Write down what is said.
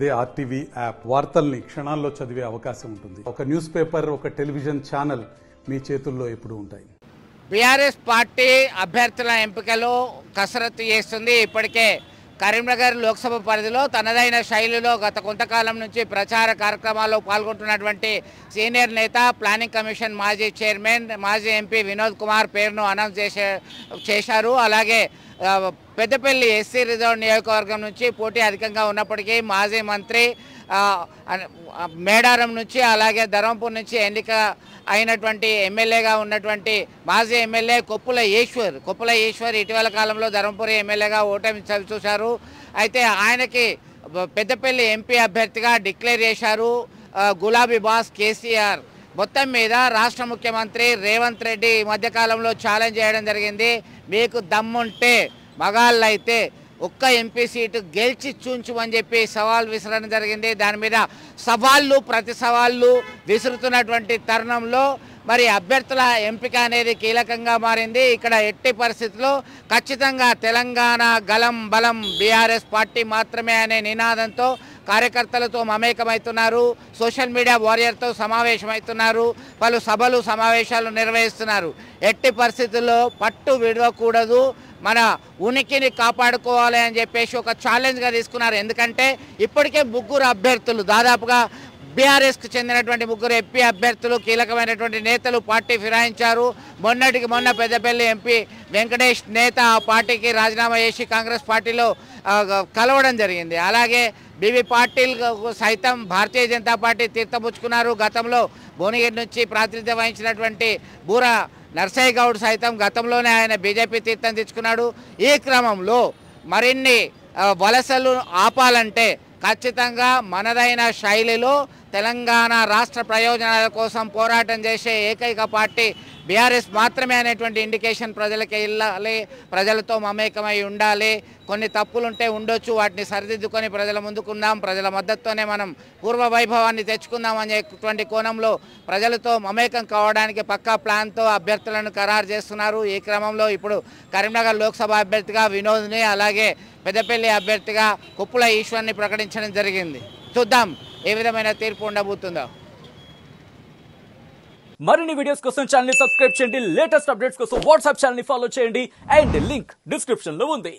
అదే RTV app వార్తల్ని క్షణాల్లో చదివే అవకాశం ఉంటుంది. ఒక న్యూస్ పేపర్, ఒక టెలివిజన్ ఛానల్ మీ చేతుల్లో ఎప్పుడూ ఉంటాయి. బీఆర్ఎస్ పార్టీ అభ్యర్థుల ఎంపికలో కసరత్తు చేస్తుంది. ఇప్పటికే కరీంనగర్ లోక్సభ పరిధిలో తనదైన శైలిలో గత కొంతకాలం నుంచి ప్రచార కార్యక్రమాల్లో పాల్గొంటున్నటువంటి సీనియర్ నేత, ప్లానింగ్ కమిషన్ మాజీ చైర్మన్, మాజీ ఎంపీ వినోద్ కుమార్ పేరును అనౌన్స్ చేశారు. అలాగే పెద్దపల్లి ఎస్సీ రిజర్వ్ నియోజకవర్గం నుంచి పోటీ అధికంగా ఉన్నప్పటికీ మాజీ మంత్రి మేడారం నుంచి, అలాగే ధర్మపూర్ నుంచి ఎన్నిక అయినటువంటి ఎమ్మెల్యేగా ఉన్నటువంటి మాజీ ఎమ్మెల్యే కొప్పుల ఈశ్వర్ ఇటీవల కాలంలో ధర్మపురి ఎమ్మెల్యేగా ఓటమి చవిచూశారు. అయితే ఆయనకి పెద్దపల్లి ఎంపీ అభ్యర్థిగా డిక్లేర్ చేశారు గులాబీ బాస్ కేసీఆర్. మొత్తం మీద రాష్ట్ర ముఖ్యమంత్రి రేవంత్ రెడ్డి ఈ మధ్యకాలంలో ఛాలెంజ్ చేయడం జరిగింది. మీకు దమ్ముంటే మగాళ్ళైతే ఒక్క ఎంపీ సీటు గెలిచి చూంచుమని చెప్పి సవాల్ విసరడం జరిగింది. దాని మీద ప్రతి సవాళ్ళు విసురుతున్నటువంటి తరుణంలో మరి అభ్యర్థుల ఎంపిక అనేది కీలకంగా మారింది. ఇక్కడ ఎట్టి పరిస్థితుల్లో ఖచ్చితంగా తెలంగాణ గలం బలం బీఆర్ఎస్ పార్టీ మాత్రమే అనే నినాదంతో కార్యకర్తలతో మమేకమవుతున్నారు. Social media వారియర్తో సమావేశమవుతున్నారు. పలు సభలు సమావేశాలు నిర్వహిస్తున్నారు. ఎట్టి పరిస్థితుల్లో పట్టు విడవకూడదు, మన ఉనికిని కాపాడుకోవాలి అని చెప్పేసి ఒక ఛాలెంజ్గా తీసుకున్నారు. ఎందుకంటే ఇప్పటికే ముగ్గురు అభ్యర్థులు, దాదాపుగా బీఆర్ఎస్కు చెందినటువంటి ముగ్గురు ఎంపీ అభ్యర్థులు, కీలకమైనటువంటి నేతలు పార్టీ ఫిరాయించారు. మొన్నటికి మొన్న పెద్దపల్లి ఎంపీ వెంకటేష్ నేత ఆ పార్టీకి రాజీనామా చేసి కాంగ్రెస్ పార్టీలో కలవడం జరిగింది. అలాగే బీవీ పాటిల్ సైతం భారతీయ జనతా పార్టీ తీర్థపుచ్చుకున్నారు. గతంలో భువనగిరి నుంచి ప్రాతినిధ్యం వహించినటువంటి బూర నర్సయ్య గౌడ్ సైతం గతంలోనే ఆయన బీజేపీ తీర్థం తెచ్చుకున్నాడు. ఈ క్రమంలో మరిన్ని వలసలు ఆపాలంటే ఖచ్చితంగా మనదైన శైలిలో తెలంగాణ రాష్ట్ర ప్రయోజనాల కోసం పోరాటం చేసే ఏకైక పార్టీ బీఆర్ఎస్ మాత్రమే అనేటువంటి ఇండికేషన్ ప్రజలకి వెళ్ళాలి. ప్రజలతో మమేకమై ఉండాలి. కొన్ని తప్పులుంటే ఉండొచ్చు, వాటిని సరిదిద్దుకొని ప్రజల ముందుకుందాం, ప్రజల మద్దతుతోనే మనం పూర్వ వైభవాన్ని తెచ్చుకుందాం అనేటువంటి కోణంలో ప్రజలతో మమేకం కావడానికి పక్కా ప్లాన్తో అభ్యర్థులను ఖరారు చేస్తున్నారు. ఈ క్రమంలో ఇప్పుడు కరీంనగర్ లోక్సభ అభ్యర్థిగా వినోద్ని, అలాగే పెద్దపల్లి అభ్యర్థిగా కొప్పుల ఈశ్వర్ని ప్రకటించడం జరిగింది. చూద్దాం ఏ విధమైన తీర్పు ఉండబోతుందో. మరిన్ని వీడియోస్ కోసం ఛానల్ ని సబ్స్క్రైబ్ చేయండి. లేటెస్ట్ అప్డేట్స్ కోసం వాట్సాప్ ఛానల్ ని ఫాలో చేయండి. అండ్ లింక్ డిస్క్రిప్షన్ లో ఉంది.